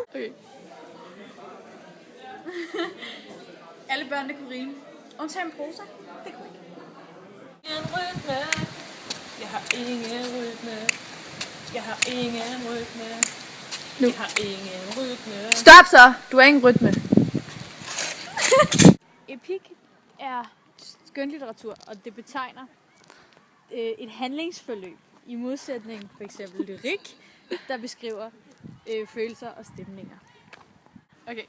Okay. Alle børnene kunne rime. Undtagen prosa. Det kunne ikke. Ingen rytme. Jeg har ingen rytme. Jeg har ingen rytme. Nu. Jeg har ingen rytme. Stop så! Du har ingen rytme. Epik er skønlitteratur, og det betegner et handlingsforløb i modsætning for eksempel lyrik, der beskriver følelser og stemninger. Okay.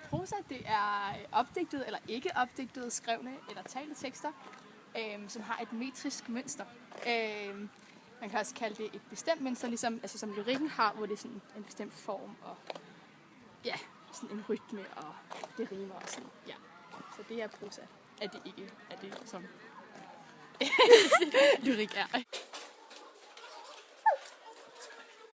Prosa, det er opdigtede eller ikke opdigtede, skrevne eller talte tekster, som har et metrisk mønster. Man kan også kalde det et bestemt mønster, ligesom altså, som lyrikken har, hvor det er sådan en bestemt form og ja, sådan en rytme og det rimer og sådan. Ja. Så det er prosa. Er det ikke? Er det som lyrik er?